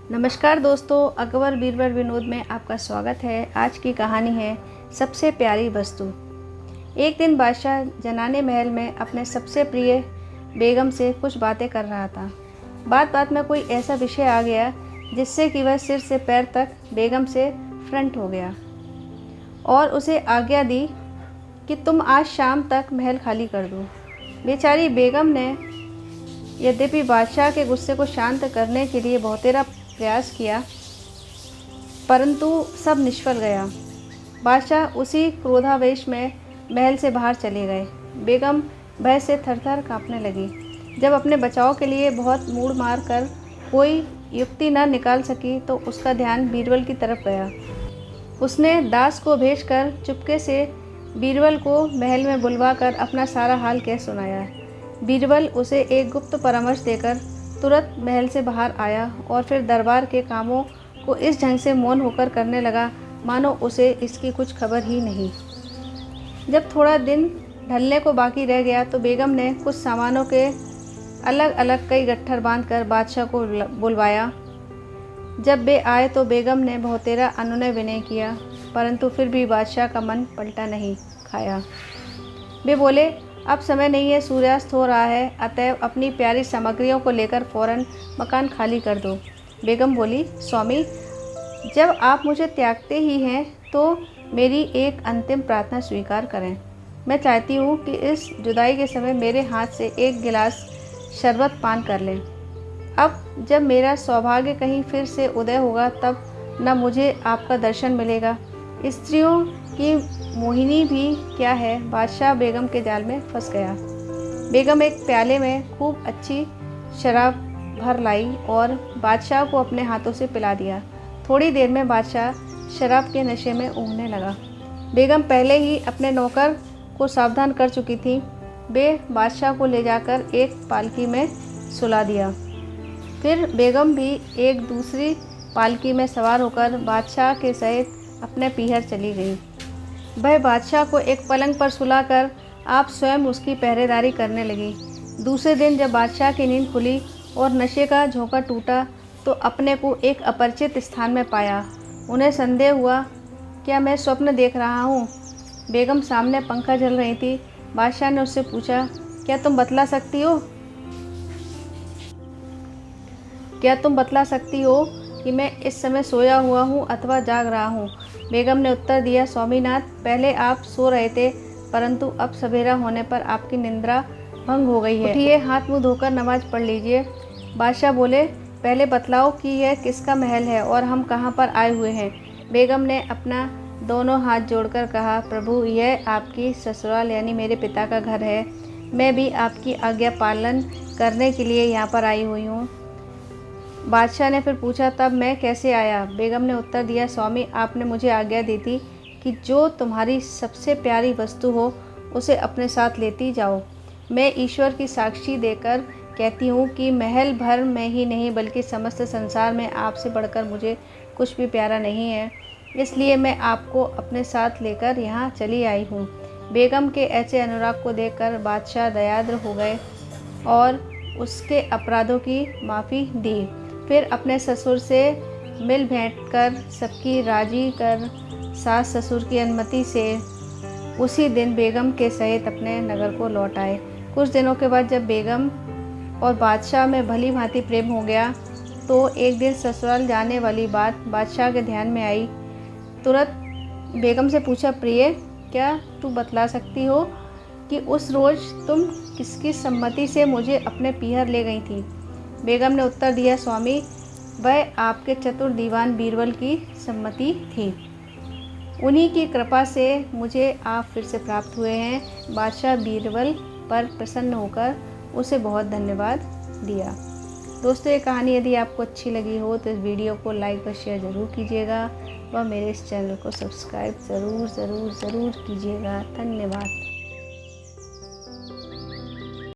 नमस्कार दोस्तों, अकबर बीरबल विनोद में आपका स्वागत है। आज की कहानी है सबसे प्यारी वस्तु। एक दिन बादशाह जनाने महल में अपने सबसे प्रिय बेगम से कुछ बातें कर रहा था। बात बात में कोई ऐसा विषय आ गया जिससे कि वह सिर से पैर तक बेगम से फ्रंट हो गया और उसे आज्ञा दी कि तुम आज शाम तक महल खाली कर दो। बेचारी बेगम ने यद्यपि बादशाह के गुस्से को शांत करने के लिए बहुतेरा प्रयास किया, परंतु सब निष्फल गया। बादशाह उसी क्रोधावेश में महल से बाहर चले गए। बेगम भय से थरथर कांपने लगी। जब अपने बचाव के लिए बहुत मूड़ मार कर कोई युक्ति न निकाल सकी तो उसका ध्यान बीरबल की तरफ गया। उसने दास को भेजकर चुपके से बीरबल को महल में बुलवाकर अपना सारा हाल कह सुनाया। बीरबल उसे एक गुप्त परामर्श देकर तुरंत महल से बाहर आया और फिर दरबार के कामों को इस ढंग से मौन होकर करने लगा मानो उसे इसकी कुछ खबर ही नहीं। जब थोड़ा दिन ढलने को बाकी रह गया तो बेगम ने कुछ सामानों के अलग अलग कई गट्ठर बांधकर बादशाह को बुलवाया। जब वे आए तो बेगम ने बहुतेरा अनुनय विनय किया, परंतु फिर भी बादशाह का मन पलटा नहीं खाया। वे बोले, अब समय नहीं है, सूर्यास्त हो रहा है, अतएव अपनी प्यारी सामग्रियों को लेकर फौरन मकान खाली कर दो। बेगम बोली, स्वामी, जब आप मुझे त्यागते ही हैं तो मेरी एक अंतिम प्रार्थना स्वीकार करें। मैं चाहती हूँ कि इस जुदाई के समय मेरे हाथ से एक गिलास शरबत पान कर लें। अब जब मेरा सौभाग्य कहीं फिर से उदय होगा तब न मुझे आपका दर्शन मिलेगा। स्त्रियों की मोहिनी भी क्या है, बादशाह बेगम के जाल में फंस गया। बेगम एक प्याले में खूब अच्छी शराब भर लाई और बादशाह को अपने हाथों से पिला दिया। थोड़ी देर में बादशाह शराब के नशे में ऊँघने लगा। बेगम पहले ही अपने नौकर को सावधान कर चुकी थी। वे बादशाह को ले जाकर एक पालकी में सुला दिया। फिर बेगम भी एक दूसरी पालकी में सवार होकर बादशाह के सहित अपने पीहर चली गई। वह बादशाह को एक पलंग पर सुलाकर आप स्वयं उसकी पहरेदारी करने लगी। दूसरे दिन जब बादशाह की नींद खुली और नशे का झोंका टूटा तो अपने को एक अपरिचित स्थान में पाया। उन्हें संदेह हुआ, क्या मैं स्वप्न देख रहा हूँ? बेगम सामने पंखा जल रही थी। बादशाह ने उससे पूछा, क्या तुम बतला सकती हो कि मैं इस समय सोया हुआ हूँ अथवा जाग रहा हूँ? बेगम ने उत्तर दिया, स्वामीनाथ, पहले आप सो रहे थे, परंतु अब सवेरा होने पर आपकी निद्रा भंग हो गई है। उठिए, हाथ मुंह धोकर नमाज पढ़ लीजिए। बादशाह बोले, पहले बतलाओ कि यह किसका महल है और हम कहाँ पर आए हुए हैं? बेगम ने अपना दोनों हाथ जोड़कर कहा, प्रभु, यह आपकी ससुराल यानी मेरे पिता का घर है। मैं भी आपकी आज्ञा पालन करने के लिए यहाँ पर आई हुई हूँ। बादशाह ने फिर पूछा, तब मैं कैसे आया? बेगम ने उत्तर दिया, स्वामी, आपने मुझे आज्ञा दी थी कि जो तुम्हारी सबसे प्यारी वस्तु हो उसे अपने साथ लेती जाओ। मैं ईश्वर की साक्षी देकर कहती हूँ कि महल भर में ही नहीं बल्कि समस्त संसार में आपसे बढ़कर मुझे कुछ भी प्यारा नहीं है, इसलिए मैं आपको अपने साथ लेकर यहाँ चली आई हूँ। बेगम के ऐसे अनुराग को देखकर बादशाह दयाद्र हो गए और उसके अपराधों की माफ़ी दी। फिर अपने ससुर से मिल भेंट कर सबकी राजी कर सास ससुर की अनुमति से उसी दिन बेगम के सहित अपने नगर को लौट आए। कुछ दिनों के बाद जब बेगम और बादशाह में भली भांति प्रेम हो गया तो एक दिन ससुराल जाने वाली बात बादशाह के ध्यान में आई। तुरंत बेगम से पूछा, प्रिय, क्या तू बतला सकती हो कि उस रोज़ तुम किसकी सम्मति से मुझे अपने पीहर ले गई थी? बेगम ने उत्तर दिया, स्वामी, वह आपके चतुर दीवान बीरबल की सम्मति थी। उन्हीं की कृपा से मुझे आप फिर से प्राप्त हुए हैं। बादशाह बीरबल पर प्रसन्न होकर उसे बहुत धन्यवाद दिया। दोस्तों, ये कहानी यदि आपको अच्छी लगी हो तो इस वीडियो को लाइक और शेयर ज़रूर कीजिएगा व मेरे इस चैनल को सब्सक्राइब ज़रूर कीजिएगा। धन्यवाद।